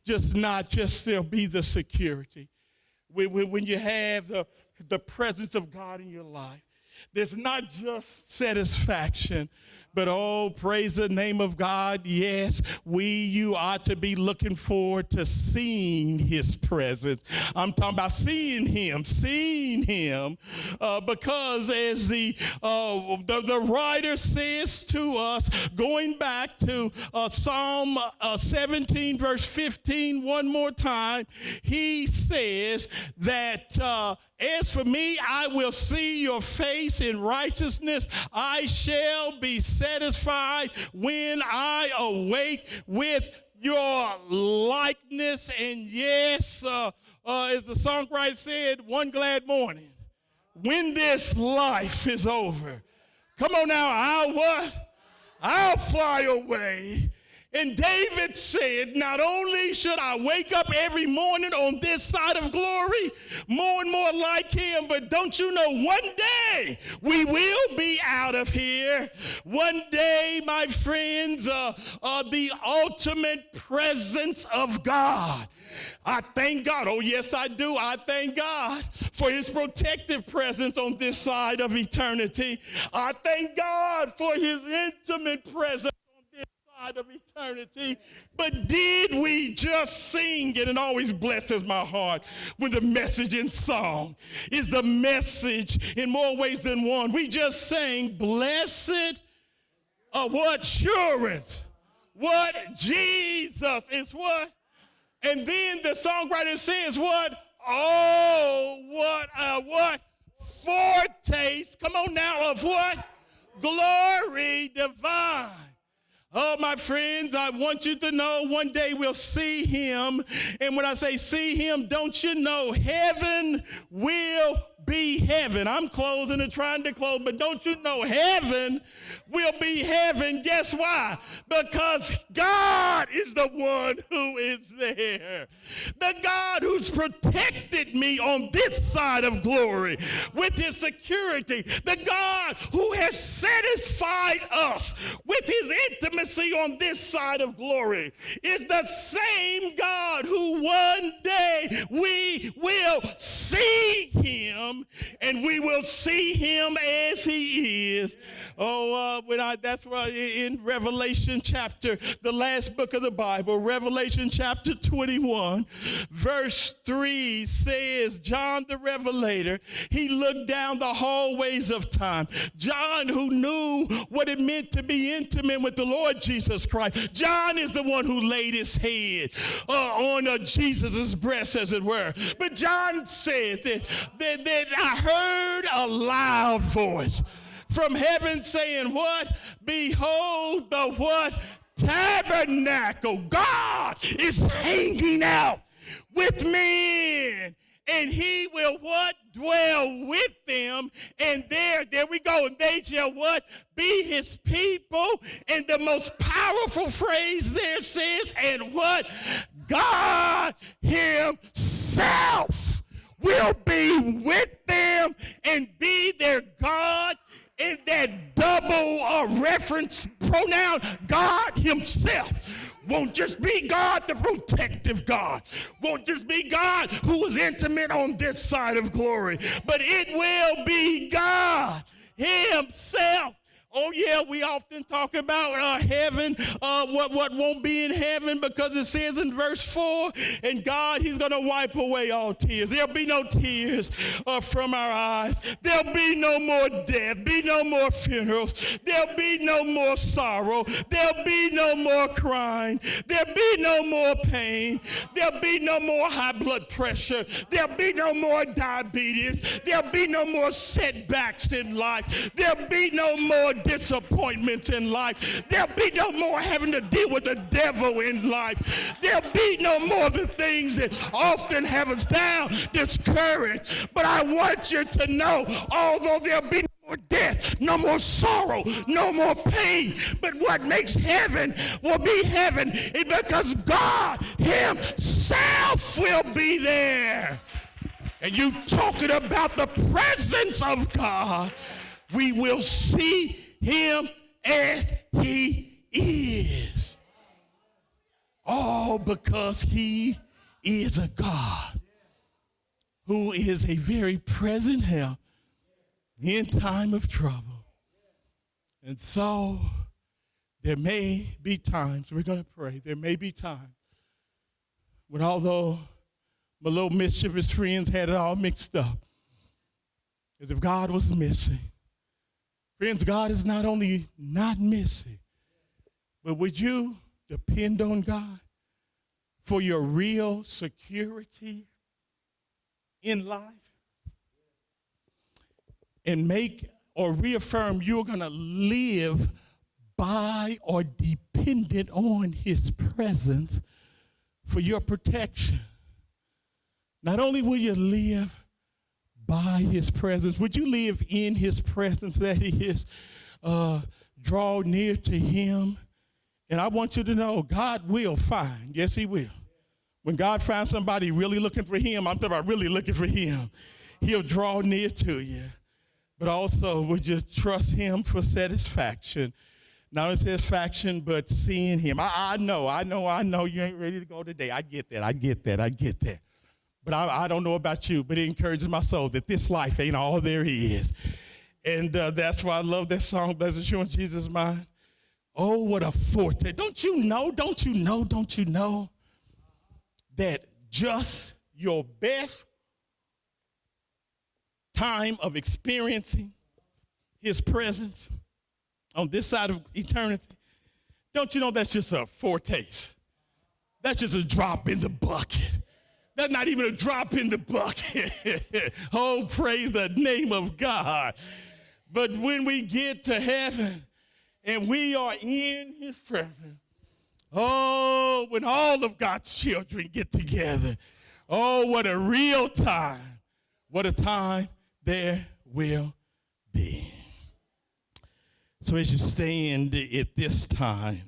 just not just there'll be the security. When you have the presence of God in your life, there's not just satisfaction, but oh, praise the name of God. Yes, you ought to be looking forward to seeing his presence. I'm talking about seeing him, because as the writer says to us, going back to Psalm 17, verse 15, one more time, he says that as for me, I will see your face in righteousness. I shall be satisfied when I awake with your likeness. And yes, as the songwriter said, one glad morning, when this life is over. Come on now, I'll fly away. And David said, not only should I wake up every morning on this side of glory, more and more like him, but don't you know, one day we will be out of here. One day, my friends, the ultimate presence of God. I thank God. Oh, yes, I do. I thank God for his protective presence on this side of eternity. I thank God for his intimate presence of eternity. But did we just sing it? And always blesses my heart when the message in song is the message in more ways than one. We just sang, blessed what assurance, what Jesus is what? And then the songwriter says what? Oh, what foretaste, come on now, of what? Glory divine. Oh, my friends, I want you to know one day we'll see him. And when I say see him, don't you know heaven will be heaven. I'm closing and trying to close, but don't you know heaven will be heaven? Guess why? Because God is the one who is there. The God who's protected me on this side of glory with his security. The God who has satisfied us with his intimacy on this side of glory is the same God who one day we will see him. And we will see him as he is. Oh, that's why in Revelation chapter, the last book of the Bible, Revelation chapter 21, verse 3 says, John the Revelator, he looked down the hallways of time. John, who knew what it meant to be intimate with the Lord Jesus Christ. John is the one who laid his head on Jesus' breast, as it were. But John said that I heard a loud voice from heaven saying, what? Behold the what? Tabernacle. God is hanging out with men. And he will what? Dwell with them. And there we go. And they shall what? Be his people. And the most powerful phrase there says, and what? God himself will be with them and be their God. In that double reference pronoun, God himself won't just be God, the protective God. Won't just be God who is intimate on this side of glory, but it will be God himself. Oh, yeah, we often talk about heaven, what won't be in heaven, because it says in verse 4, and God, he's going to wipe away all tears. There'll be no tears from our eyes. There'll be no more death, be no more funerals. There'll be no more sorrow. There'll be no more crying. There'll be no more pain. There'll be no more high blood pressure. There'll be no more diabetes. There'll be no more setbacks in life. There'll be no more disappointments in life. There'll be no more having to deal with the devil in life. There'll be no more of the things that often have us down, discouraged. But I want you to know, although there'll be no more death, no more sorrow, no more pain, but what makes heaven will be heaven is because God himself will be there. And you talking about the presence of God, we will see him as he is. All because he is a God who is a very present help in time of trouble. And so there may be times, we're going to pray, there may be times when although my little mischievous friends had it all mixed up, as if God was missing. Friends, God is not only not missing, but would you depend on God for your real security in life? And make or reaffirm you're going to live by or dependent on his presence for your protection. Not only will you live by his presence, would you live in his presence, that is, draw near to him. And I want you to know God will find, yes, he will. When God finds somebody really looking for him, I'm talking about really looking for him, he'll draw near to you. But also, would you trust him for satisfaction? Not only satisfaction, but seeing him. I know you ain't ready to go today. I get that. But I don't know about you, but it encourages my soul that this life ain't all there is. And that's why I love that song, Blessed Assurance, Jesus Mine. Oh, what a forte. Don't you know that just your best time of experiencing his presence on this side of eternity, don't you know that's just a foretaste? That's just a drop in the bucket. That's not even a drop in the bucket. Oh, praise the name of God. But when we get to heaven and we are in his presence, oh, when all of God's children get together, oh, what a real time. What a time there will be. So as you stand at this time,